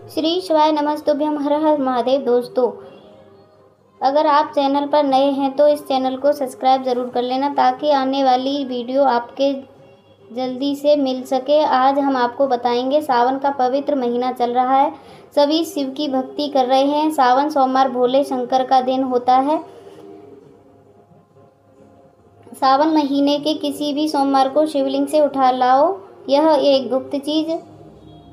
श्री शिवाय नमस्तुभ्यम, हर हर महादेव। दोस्तों, अगर आप चैनल पर नए हैं तो इस चैनल को सब्सक्राइब ज़रूर कर लेना ताकि आने वाली वीडियो आपके जल्दी से मिल सके। आज हम आपको बताएंगे, सावन का पवित्र महीना चल रहा है, सभी शिव की भक्ति कर रहे हैं। सावन सोमवार भोले शंकर का दिन होता है। सावन महीने के किसी भी सोमवार को शिवलिंग से उठा लाओ, यह एक गुप्त चीज़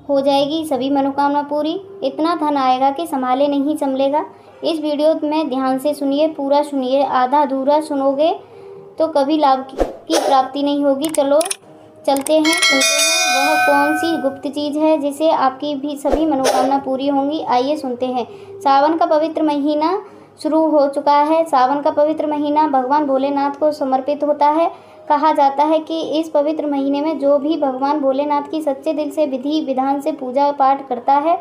हो जाएगी, सभी मनोकामना पूरी। इतना धन आएगा कि संभाले नहीं संभलेगा। इस वीडियो में ध्यान से सुनिए, पूरा सुनिए। आधा अधूरा सुनोगे तो कभी लाभ की प्राप्ति नहीं होगी। चलो चलते हैं, सुनते हैं वह कौन सी गुप्त चीज़ है जिसे आपकी भी सभी मनोकामना पूरी होंगी। आइए सुनते हैं। सावन का पवित्र महीना शुरू हो चुका है। सावन का पवित्र महीना भगवान भोलेनाथ को समर्पित होता है। कहा जाता है कि इस पवित्र महीने में जो भी भगवान भोलेनाथ की सच्चे दिल से विधि विधान से पूजा पाठ करता है,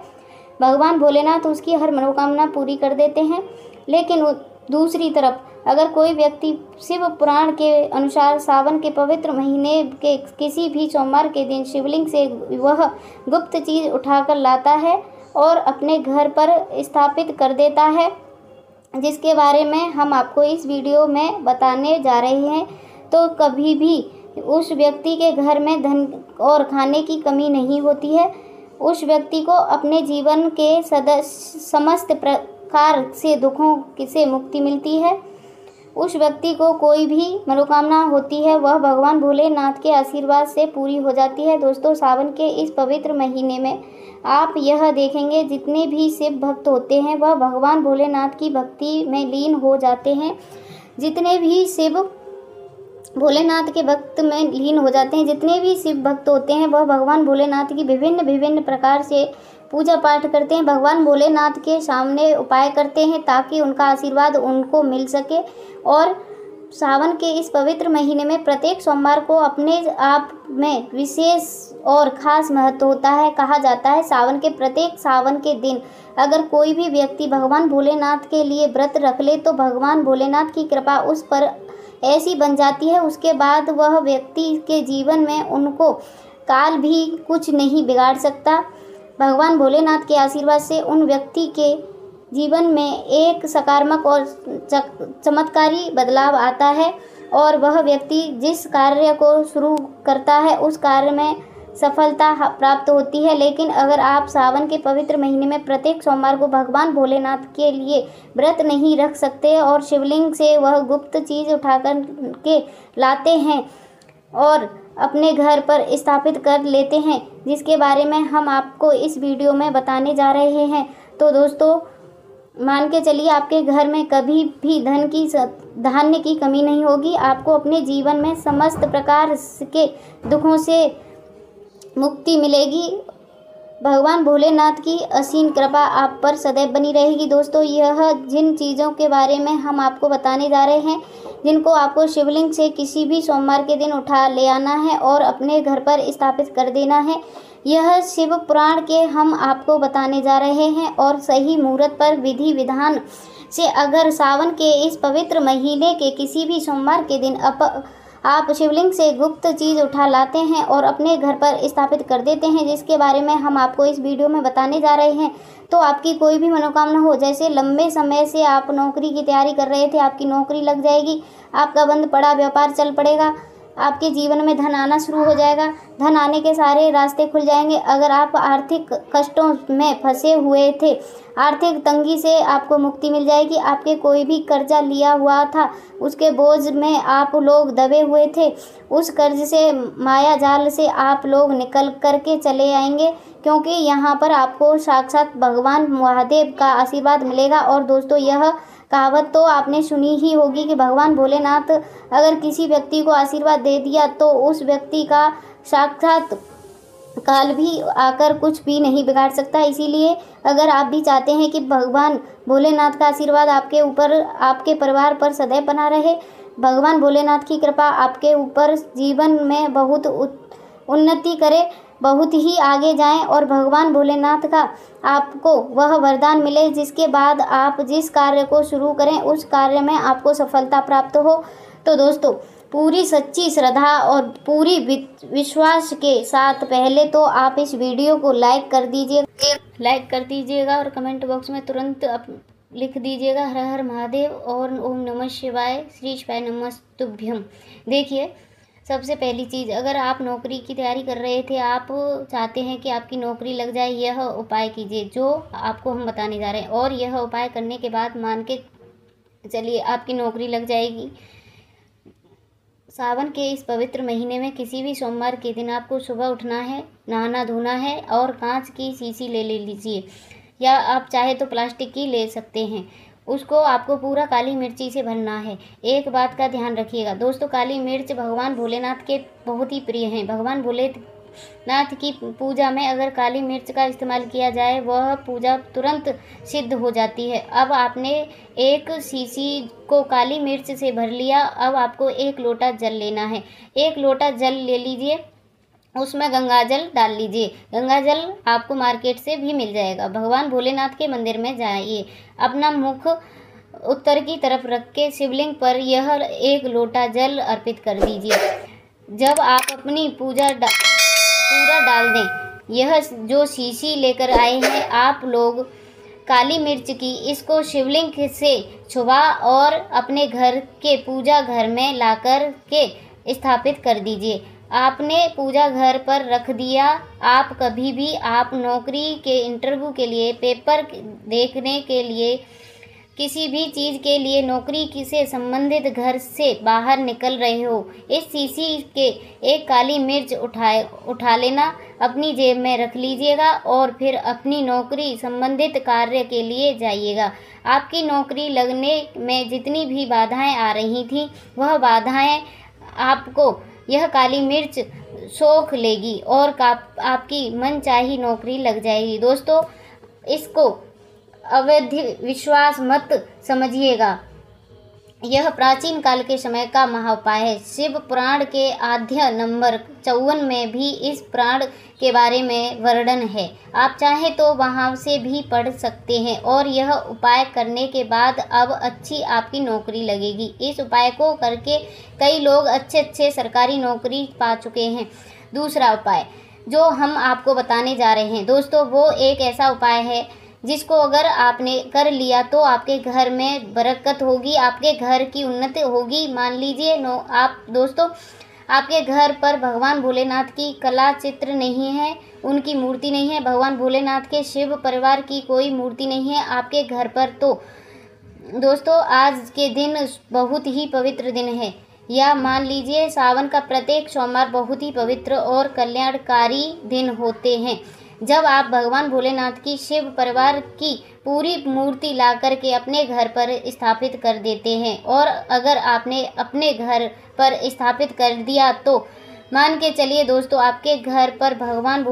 भगवान भोलेनाथ उसकी हर मनोकामना पूरी कर देते हैं। लेकिन दूसरी तरफ अगर कोई व्यक्ति शिव पुराण के अनुसार सावन के पवित्र महीने के किसी भी सोमवार के दिन शिवलिंग से वह गुप्त चीज़ उठाकर लाता है और अपने घर पर स्थापित कर देता है, जिसके बारे में हम आपको इस वीडियो में बताने जा रहे हैं, तो कभी भी उस व्यक्ति के घर में धन और खाने की कमी नहीं होती है। उस व्यक्ति को अपने जीवन के समस्त प्रकार से दुखों से मुक्ति मिलती है। उस व्यक्ति को कोई भी मनोकामना होती है वह भगवान भोलेनाथ के आशीर्वाद से पूरी हो जाती है। दोस्तों, सावन के इस पवित्र महीने में आप यह देखेंगे, जितने भी शिव भक्त होते हैं वह भगवान भोलेनाथ की भक्ति में लीन हो जाते हैं। जितने भी शिव भोलेनाथ के भक्त में लीन हो जाते हैं, जितने भी शिव भक्त होते हैं वह भगवान भोलेनाथ की विभिन्न प्रकार से पूजा पाठ करते हैं। भगवान भोलेनाथ के सामने उपाय करते हैं ताकि उनका आशीर्वाद उनको मिल सके। और सावन के इस पवित्र महीने में प्रत्येक सोमवार को अपने आप में विशेष और ख़ास महत्व होता है। कहा जाता है, सावन के दिन अगर कोई भी व्यक्ति भगवान भोलेनाथ के लिए व्रत रख ले तो भगवान भोलेनाथ की कृपा उस पर ऐसी बन जाती है, उसके बाद वह व्यक्ति के जीवन में उनको काल भी कुछ नहीं बिगाड़ सकता। भगवान भोलेनाथ के आशीर्वाद से उन व्यक्ति के जीवन में एक सकारात्मक और चमत्कारी बदलाव आता है और वह व्यक्ति जिस कार्य को शुरू करता है उस कार्य में सफलता प्राप्त होती है। लेकिन अगर आप सावन के पवित्र महीने में प्रत्येक सोमवार को भगवान भोलेनाथ के लिए व्रत नहीं रख सकते और शिवलिंग से वह गुप्त चीज़ उठाकर के लाते हैं और अपने घर पर स्थापित कर लेते हैं, जिसके बारे में हम आपको इस वीडियो में बताने जा रहे हैं, तो दोस्तों मान के चलिए आपके घर में कभी भी धान्य की कमी नहीं होगी। आपको अपने जीवन में समस्त प्रकार के दुखों से मुक्ति मिलेगी। भगवान भोलेनाथ की असीम कृपा आप पर सदैव बनी रहेगी। दोस्तों, यह जिन चीज़ों के बारे में हम आपको बताने जा रहे हैं, जिनको आपको शिवलिंग से किसी भी सोमवार के दिन उठा ले आना है और अपने घर पर स्थापित कर देना है, यह शिव पुराण के हम आपको बताने जा रहे हैं। और सही मुहूर्त पर विधि विधान से अगर सावन के इस पवित्र महीने के किसी भी सोमवार के दिन आप शिवलिंग से गुप्त चीज़ उठा लाते हैं और अपने घर पर स्थापित कर देते हैं, जिसके बारे में हम आपको इस वीडियो में बताने जा रहे हैं, तो आपकी कोई भी मनोकामना हो, जैसे लंबे समय से आप नौकरी की तैयारी कर रहे थे, आपकी नौकरी लग जाएगी, आपका बंद पड़ा व्यापार चल पड़ेगा, आपके जीवन में धन आना शुरू हो जाएगा, धन आने के सारे रास्ते खुल जाएंगे। अगर आप आर्थिक कष्टों में फंसे हुए थे, आर्थिक तंगी से आपको मुक्ति मिल जाएगी। आपके कोई भी कर्जा लिया हुआ था, उसके बोझ में आप लोग दबे हुए थे, उस कर्ज से माया जाल से आप लोग निकल करके चले आएंगे, क्योंकि यहाँ पर आपको साक्षात भगवान महादेव का आशीर्वाद मिलेगा। और दोस्तों, यह कहावत तो आपने सुनी ही होगी कि भगवान भोलेनाथ अगर किसी व्यक्ति को आशीर्वाद दे दिया तो उस व्यक्ति का साक्षात काल भी आकर कुछ भी नहीं बिगाड़ सकता। इसीलिए अगर आप भी चाहते हैं कि भगवान भोलेनाथ का आशीर्वाद आपके ऊपर, आपके परिवार पर सदैव बना रहे, भगवान भोलेनाथ की कृपा आपके ऊपर जीवन में बहुत उन्नति करे, बहुत ही आगे जाएं और भगवान भोलेनाथ का आपको वह वरदान मिले, जिसके बाद आप जिस कार्य को शुरू करें उस कार्य में आपको सफलता प्राप्त हो। तो दोस्तों, पूरी सच्ची श्रद्धा और पूरी विश्वास के साथ पहले तो आप इस वीडियो को लाइक कर दीजिए। एक लाइक कर दीजिएगा और कमेंट बॉक्स में तुरंत लिख दीजिएगा हर हर महादेव और ओम नमः शिवाय, श्री शिवाय नमस्तुभ्यम। देखिए, सबसे पहली चीज़, अगर आप नौकरी की तैयारी कर रहे थे, आप चाहते हैं कि आपकी नौकरी लग जाए, यह उपाय कीजिए जो आपको हम बताने जा रहे हैं। और यह उपाय करने के बाद मान के चलिए आपकी नौकरी लग जाएगी। सावन के इस पवित्र महीने में किसी भी सोमवार के दिन आपको सुबह उठना है, नहाना धोना है और कांच की शीशी ले लीजिए, या आप चाहे तो प्लास्टिक की ले सकते हैं। उसको आपको पूरा काली मिर्ची से भरना है। एक बात का ध्यान रखिएगा दोस्तों, काली मिर्च भगवान भोलेनाथ के बहुत ही प्रिय हैं। भगवान भोलेनाथ की पूजा में अगर काली मिर्च का इस्तेमाल किया जाए, वह पूजा तुरंत सिद्ध हो जाती है। अब आपने एक शीशी को काली मिर्च से भर लिया। अब आपको 1 लोटा जल लेना है। 1 लोटा जल ले लीजिए, उसमें गंगा जल डाल लीजिए। गंगा जल आपको मार्केट से भी मिल जाएगा। भगवान भोलेनाथ के मंदिर में जाइए, अपना मुख उत्तर की तरफ रख के शिवलिंग पर यह 1 लोटा जल अर्पित कर दीजिए। जब आप अपनी पूरा डाल दें, यह जो शीशी लेकर आए हैं आप लोग काली मिर्च की, इसको शिवलिंग से छुआ और अपने घर के पूजा घर में लाकर के स्थापित कर दीजिए। आपने पूजा घर पर रख दिया। आप कभी भी आप नौकरी के इंटरव्यू के लिए, पेपर देखने के लिए, किसी भी चीज़ के लिए नौकरी से संबंधित घर से बाहर निकल रहे हो, इस शीशी के 1 काली मिर्च उठा लेना, अपनी जेब में रख लीजिएगा और फिर अपनी नौकरी संबंधित कार्य के लिए जाइएगा। आपकी नौकरी लगने में जितनी भी बाधाएं आ रही थी, वह बाधाएं आपको यह काली मिर्च सोख लेगी और आपकी मनचाही नौकरी लग जाएगी। दोस्तों, इसको अवैध विश्वास मत समझिएगा, यह प्राचीन काल के समय का महाउपाय है। शिव पुराण के अध्याय नंबर 54 में भी इस पुराण के बारे में वर्णन है। आप चाहें तो वहां से भी पढ़ सकते हैं। और यह उपाय करने के बाद अब अच्छी आपकी नौकरी लगेगी। इस उपाय को करके कई लोग अच्छे सरकारी नौकरी पा चुके हैं। दूसरा उपाय जो हम आपको बताने जा रहे हैं दोस्तों, वो एक ऐसा उपाय है जिसको अगर आपने कर लिया तो आपके घर में बरकत होगी, आपके घर की उन्नति होगी। मान लीजिए आप दोस्तों, आपके घर पर भगवान भोलेनाथ की कला चित्र नहीं है, उनकी मूर्ति नहीं है, भगवान भोलेनाथ के शिव परिवार की कोई मूर्ति नहीं है आपके घर पर, तो दोस्तों आज के दिन बहुत ही पवित्र दिन है। या मान लीजिए सावन का प्रत्येक सोमवार बहुत ही पवित्र और कल्याणकारी दिन होते हैं, जब आप भगवान भोलेनाथ की शिव परिवार की पूरी मूर्ति ला करके अपने घर पर स्थापित कर देते हैं। और अगर आपने अपने घर पर स्थापित कर दिया तो मान के चलिए दोस्तों, आपके घर पर भगवान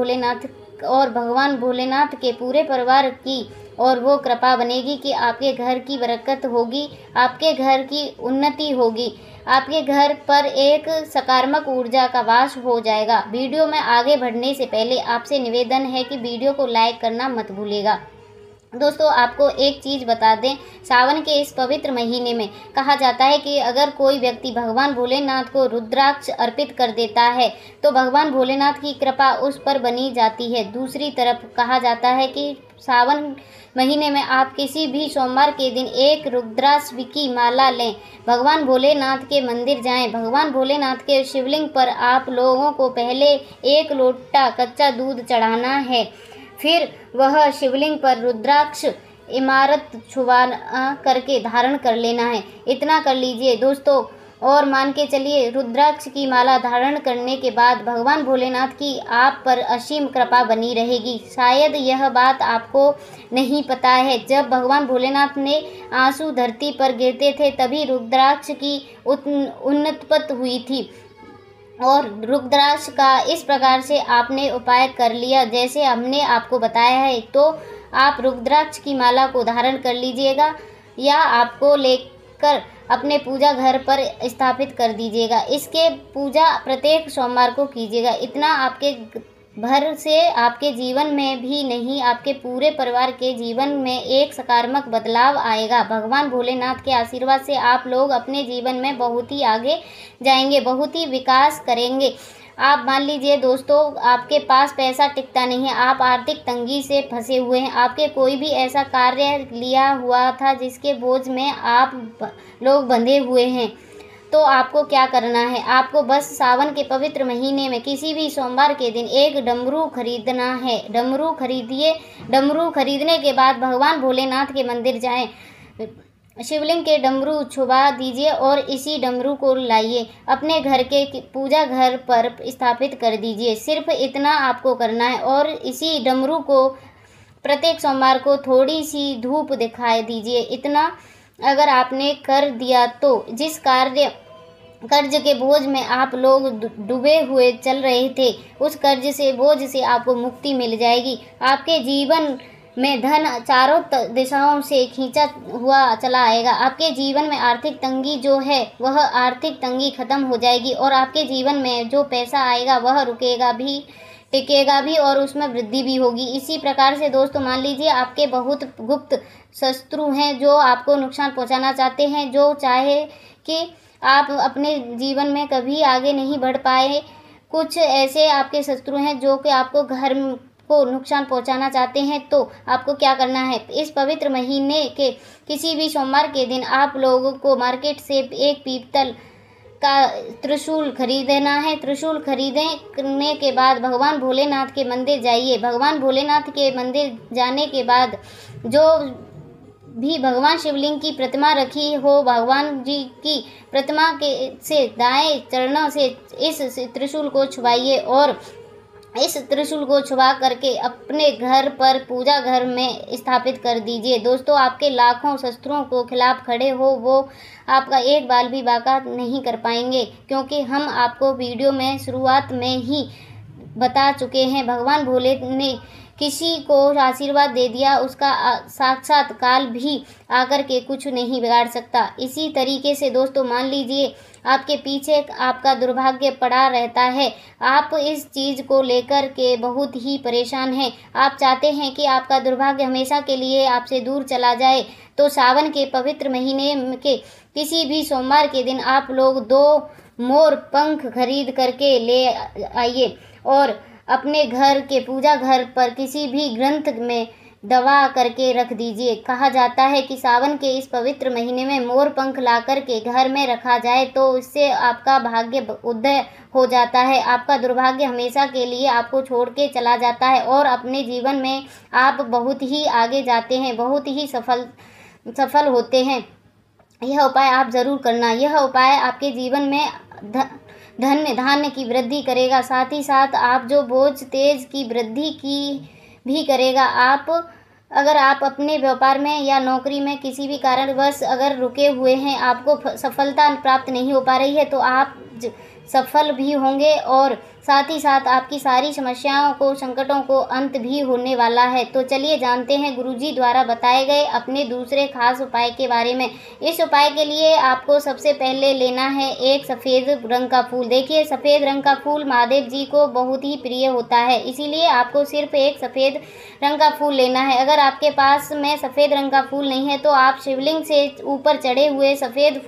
भोलेनाथ के पूरे परिवार की और वो कृपा बनेगी कि आपके घर की बरकत होगी, आपके घर की उन्नति होगी, आपके घर पर एक सकारात्मक ऊर्जा का वास हो जाएगा। वीडियो में आगे बढ़ने से पहले आपसे निवेदन है कि वीडियो को लाइक करना मत भूलिएगा। दोस्तों, आपको एक चीज़ बता दें, सावन के इस पवित्र महीने में कहा जाता है कि अगर कोई व्यक्ति भगवान भोलेनाथ को रुद्राक्ष अर्पित कर देता है तो भगवान भोलेनाथ की कृपा उस पर बनी जाती है। दूसरी तरफ कहा जाता है कि सावन महीने में आप किसी भी सोमवार के दिन 1 रुद्राक्ष की माला लें, भगवान भोलेनाथ के मंदिर जाएं, भगवान भोलेनाथ के शिवलिंग पर आप लोगों को पहले 1 लोटा कच्चा दूध चढ़ाना है, फिर वह शिवलिंग पर रुद्राक्ष इमारत छुआ करके धारण कर लेना है। इतना कर लीजिए दोस्तों, और मान के चलिए रुद्राक्ष की माला धारण करने के बाद भगवान भोलेनाथ की आप पर असीम कृपा बनी रहेगी। शायद यह बात आपको नहीं पता है, जब भगवान भोलेनाथ ने आंसू धरती पर गिरते थे तभी रुद्राक्ष की उत्पत्ति हुई थी। और रुद्राक्ष का इस प्रकार से आपने उपाय कर लिया जैसे हमने आपको बताया है, तो आप रुद्राक्ष की माला को धारण कर लीजिएगा या आपको लेकर अपने पूजा घर पर स्थापित कर दीजिएगा। इसके पूजा प्रत्येक सोमवार को कीजिएगा। इतना आपके भर से आपके जीवन में भी नहीं, आपके पूरे परिवार के जीवन में एक सकारात्मक बदलाव आएगा। भगवान भोलेनाथ के आशीर्वाद से आप लोग अपने जीवन में बहुत ही आगे जाएंगे, बहुत ही विकास करेंगे। आप मान लीजिए दोस्तों, आपके पास पैसा टिकता नहीं है, आप आर्थिक तंगी से फंसे हुए हैं, आपके कोई भी ऐसा कार्य लिया हुआ था जिसके बोझ में आप लोग बंधे हुए हैं, तो आपको क्या करना है? आपको बस सावन के पवित्र महीने में किसी भी सोमवार के दिन एक डमरू खरीदना है। डमरू खरीदिए। डमरू खरीदने के बाद भगवान भोलेनाथ के मंदिर जाएं, शिवलिंग के डमरू छुपा दीजिए और इसी डमरू को लाइए, अपने घर के पूजा घर पर स्थापित कर दीजिए। सिर्फ इतना आपको करना है और इसी डमरू को प्रत्येक सोमवार को थोड़ी सी धूप दिखाई दीजिए। इतना अगर आपने कर दिया तो जिस कर्ज के बोझ में आप लोग डूबे हुए चल रहे थे, उस कर्ज से बोझ से आपको मुक्ति मिल जाएगी। आपके जीवन में धन चारों दिशाओं से खींचा हुआ चला आएगा। आपके जीवन में आर्थिक तंगी जो है वह आर्थिक तंगी खत्म हो जाएगी और आपके जीवन में जो पैसा आएगा वह रुकेगा भी, टिकेगा भी और उसमें वृद्धि भी होगी। इसी प्रकार से दोस्तों मान लीजिए आपके बहुत गुप्त शत्रु हैं जो आपको नुकसान पहुंचाना चाहते हैं, जो चाहे कि आप अपने जीवन में कभी आगे नहीं बढ़ पाए। कुछ ऐसे आपके शत्रु हैं जो कि आपको घर को नुकसान पहुंचाना चाहते हैं। तो आपको क्या करना है? इस पवित्र महीने के किसी भी सोमवार के दिन आप लोगों को मार्केट से एक पीतल का त्रिशूल खरीदना है। त्रिशूल खरीदने के बाद भगवान भोलेनाथ के मंदिर जाइए। भगवान भोलेनाथ के मंदिर जाने के बाद जो भी भगवान शिवलिंग की प्रतिमा रखी हो, भगवान जी की प्रतिमा के से दाएं चरणों से इस त्रिशूल को छुपाइए और इस त्रिशूल को छुपा करके अपने घर पर पूजा घर में स्थापित कर दीजिए। दोस्तों, आपके लाखों शस्त्रों को खिलाफ खड़े हो वो आपका एक बाल भी बाका नहीं कर पाएंगे, क्योंकि हम आपको वीडियो में शुरुआत में ही बता चुके हैं। भगवान भोले ने किसी को आशीर्वाद दे दिया, उसका साक्षात काल भी आकर के कुछ नहीं बिगाड़ सकता। इसी तरीके से दोस्तों मान लीजिए आपके पीछे आपका दुर्भाग्य पड़ा रहता है, आप इस चीज़ को लेकर के बहुत ही परेशान हैं, आप चाहते हैं कि आपका दुर्भाग्य हमेशा के लिए आपसे दूर चला जाए, तो सावन के पवित्र महीने के किसी भी सोमवार के दिन आप लोग 2 मोर पंख खरीद करके ले आइए और अपने घर के पूजा घर पर किसी भी ग्रंथ में दबा करके रख दीजिए। कहा जाता है कि सावन के इस पवित्र महीने में मोर पंख ला कर के घर में रखा जाए तो इससे आपका भाग्य उदय हो जाता है, आपका दुर्भाग्य हमेशा के लिए आपको छोड़ के चला जाता है और अपने जीवन में आप बहुत ही आगे जाते हैं, बहुत ही सफल होते हैं। यह उपाय आप ज़रूर करना। यह उपाय आपके जीवन में धान्य की वृद्धि करेगा, साथ ही साथ आप जो बोझ तेज की वृद्धि की भी करेगा। अगर आप अपने व्यापार में या नौकरी में किसी भी कारणवश अगर रुके हुए हैं, आपको सफलता प्राप्त नहीं हो पा रही है, तो आप सफल भी होंगे और साथ ही साथ आपकी सारी समस्याओं को, संकटों को अंत भी होने वाला है। तो चलिए जानते हैं गुरुजी द्वारा बताए गए अपने दूसरे खास उपाय के बारे में। इस उपाय के लिए आपको सबसे पहले लेना है एक सफ़ेद रंग का फूल। देखिए, सफ़ेद रंग का फूल महादेव जी को बहुत ही प्रिय होता है, इसीलिए आपको सिर्फ एक सफ़ेद रंग का फूल लेना है। अगर आपके पास में सफ़ेद रंग का फूल नहीं है तो आप शिवलिंग से ऊपर चढ़े हुए सफ़ेद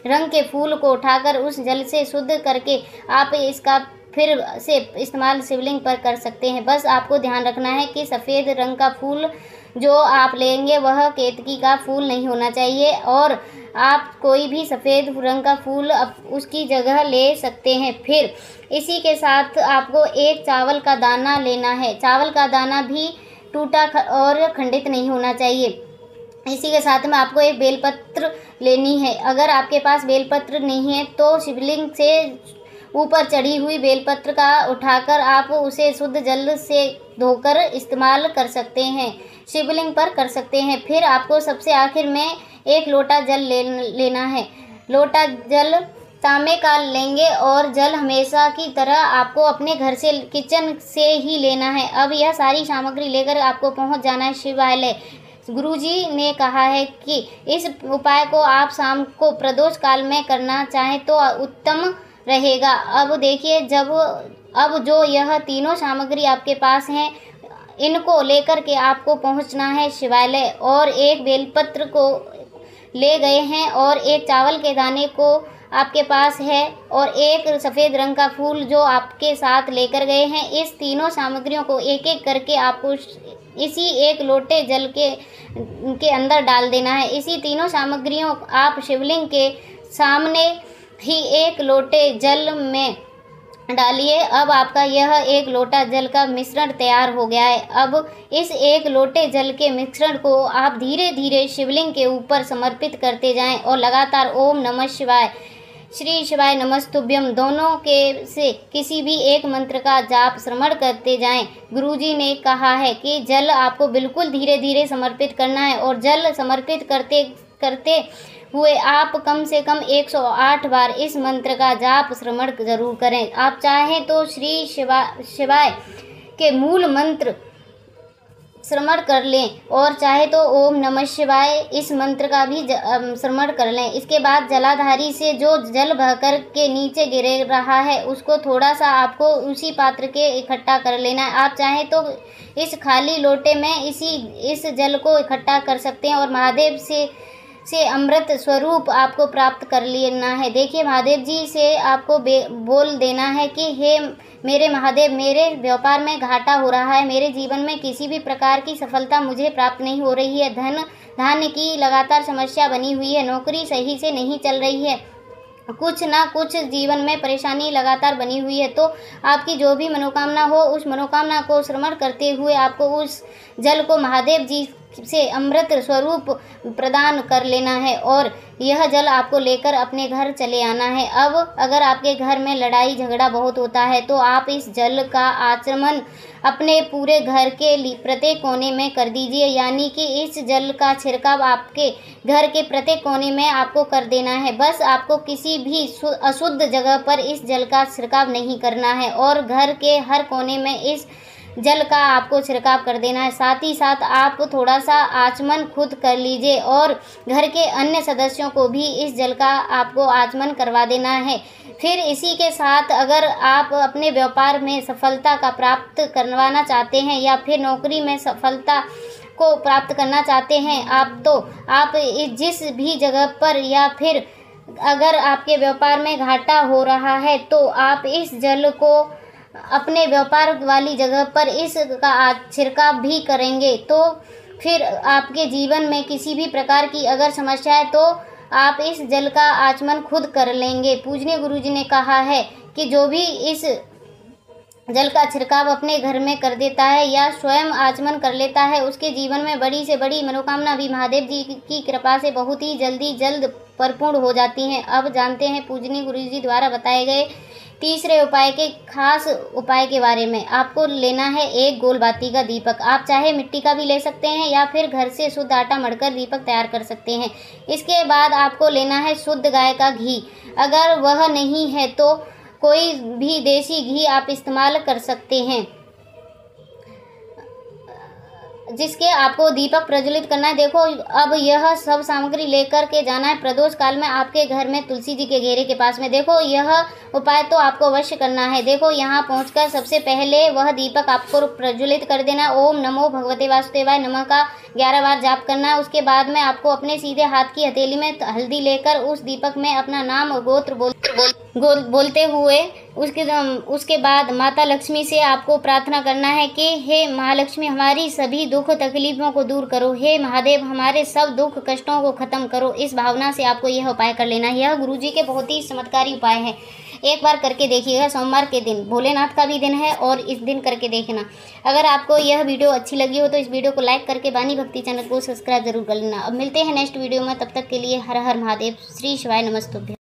रंग के फूल को उठाकर उस जल से शुद्ध करके आप इसका फिर से इस्तेमाल शिवलिंग पर कर सकते हैं। बस आपको ध्यान रखना है कि सफ़ेद रंग का फूल जो आप लेंगे वह केतकी का फूल नहीं होना चाहिए और आप कोई भी सफ़ेद रंग का फूल उसकी जगह ले सकते हैं। फिर इसी के साथ आपको एक चावल का दाना लेना है। चावल का दाना भी टूटा और खंडित नहीं होना चाहिए। इसी के साथ में आपको एक बेलपत्र लेनी है। अगर आपके पास बेलपत्र नहीं है तो शिवलिंग से ऊपर चढ़ी हुई बेलपत्र का उठाकर आप उसे शुद्ध जल से धोकर इस्तेमाल कर सकते हैं, शिवलिंग पर कर सकते हैं। फिर आपको सबसे आखिर में एक लोटा जल लेना है। लोटा जल तांबे का लेंगे और जल हमेशा की तरह आपको अपने घर से, किचन से ही लेना है। अब यह सारी सामग्री लेकर आपको पहुंच जाना है शिवालय। गुरुजी ने कहा है कि इस उपाय को आप शाम को प्रदोष काल में करना चाहें तो उत्तम रहेगा। अब देखिए, अब जो यह तीनों सामग्री आपके पास हैं, इनको लेकर के आपको पहुंचना है शिवालय और एक बेलपत्र को ले गए हैं और एक चावल के दाने को आपके पास है और एक सफ़ेद रंग का फूल जो आपके साथ लेकर गए हैं। इस तीनों सामग्रियों को एक एक करके आपको इसी एक लोटे जल के अंदर डाल देना है। इसी तीनों सामग्रियों आप शिवलिंग के सामने ही एक लोटे जल में डालिए। अब आपका यह एक लोटा जल का मिश्रण तैयार हो गया है। अब इस एक लोटे जल के मिश्रण को आप धीरे धीरे शिवलिंग के ऊपर समर्पित करते जाएं और लगातार ओम नमः शिवाय, श्री शिवाय नमस्तुभ्यम दोनों के से किसी भी एक मंत्र का जाप श्रवण करते जाएं। गुरुजी ने कहा है कि जल आपको बिल्कुल धीरे धीरे समर्पित करना है और जल समर्पित करते करते हुए आप कम से कम 108 बार इस मंत्र का जाप श्रवण जरूर करें। आप चाहें तो श्री शिवाय के मूल मंत्र श्रवण कर लें और चाहे तो ओम नमः शिवाय इस मंत्र का भी श्रवण कर लें। इसके बाद जलाधारी से जो जल बहकर के नीचे गिर रहा है उसको थोड़ा सा आपको उसी पात्र के इकट्ठा कर लेना है। आप चाहें तो इस खाली लोटे में इस जल को इकट्ठा कर सकते हैं और महादेव से अमृत स्वरूप आपको प्राप्त कर लेना है। देखिए, महादेव जी से आपको बोल देना है कि हे मेरे महादेव, मेरे व्यापार में घाटा हो रहा है, मेरे जीवन में किसी भी प्रकार की सफलता मुझे प्राप्त नहीं हो रही है, धान्य की लगातार समस्या बनी हुई है, नौकरी सही से नहीं चल रही है, कुछ ना कुछ जीवन में परेशानी लगातार बनी हुई है। तो आपकी जो भी मनोकामना हो उस मनोकामना को श्रवण करते हुए आपको उस जल को महादेव जी से अमृत स्वरूप प्रदान कर लेना है और यह जल आपको लेकर अपने घर चले आना है। अब अगर आपके घर में लड़ाई झगड़ा बहुत होता है तो आप इस जल का आचमन अपने पूरे घर के प्रत्येक कोने में कर दीजिए, यानी कि इस जल का छिड़काव आपके घर के प्रत्येक कोने में आपको कर देना है। बस आपको किसी भी अशुद्ध जगह पर इस जल का छिड़काव नहीं करना है और घर के हर कोने में इस जल का आपको छिड़काव कर देना है। साथ ही साथ आप थोड़ा सा आचमन खुद कर लीजिए और घर के अन्य सदस्यों को भी इस जल का आपको आचमन करवा देना है। फिर इसी के साथ अगर आप अपने व्यापार में सफलता का प्राप्त करवाना चाहते हैं या फिर नौकरी में सफलता को प्राप्त करना चाहते हैं आप जिस भी जगह पर या फिर अगर आपके व्यापार में घाटा हो रहा है तो आप इस जल को अपने व्यापार वाली जगह पर इसका छिड़काव भी करेंगे तो फिर आपके जीवन में किसी भी प्रकार की अगर समस्या है तो आप इस जल का आचमन खुद कर लेंगे। पूजनीय गुरुजी ने कहा है कि जो भी इस जल का छिड़काव अपने घर में कर देता है या स्वयं आचमन कर लेता है उसके जीवन में बड़ी से बड़ी मनोकामना भी महादेव जी की कृपा से बहुत ही जल्द परिपूर्ण हो जाती हैं। अब जानते हैं पूजनीय गुरुजी द्वारा बताए गए तीसरे उपाय के खास उपाय के बारे में। आपको लेना है एक गोल बाती का दीपक। आप चाहे मिट्टी का भी ले सकते हैं या फिर घर से शुद्ध आटा मढ़कर दीपक तैयार कर सकते हैं। इसके बाद आपको लेना है शुद्ध गाय का घी। अगर वह नहीं है तो कोई भी देसी घी आप इस्तेमाल कर सकते हैं, जिसके आपको दीपक प्रज्वलित करना है। देखो, अब यह सब सामग्री लेकर के जाना है प्रदोष काल में आपके घर में तुलसी जी के घेरे के पास में। देखो, यह उपाय तो आपको अवश्य करना है। देखो, यहाँ पहुंचकर सबसे पहले वह दीपक आपको प्रज्वलित कर देना। ओम नमो भगवते वासुदेवाय नमः का 11 बार जाप करना है। उसके बाद में आपको अपने सीधे हाथ की हथेली में हल्दी लेकर उस दीपक में अपना नाम और गोत्र बोलते हुए उसके बाद माता लक्ष्मी से आपको प्रार्थना करना है कि हे महालक्ष्मी, हमारी सभी दुख तकलीफों को दूर करो, हे महादेव हमारे सब दुख कष्टों को खत्म करो। इस भावना से आपको यह उपाय कर लेना है। यह गुरुजी के बहुत ही चमत्कारी उपाय है, एक बार करके देखिएगा। सोमवार के दिन भोलेनाथ का भी दिन है और इस दिन करके देखना। अगर आपको यह वीडियो अच्छी लगी हो तो इस वीडियो को लाइक करके वाणी भक्ति चैनल को सब्सक्राइब जरूर कर लेना। अब मिलते हैं नेक्स्ट वीडियो में, तब तक के लिए हर हर महादेव, श्री शिवाय नमस्तुभ्यं।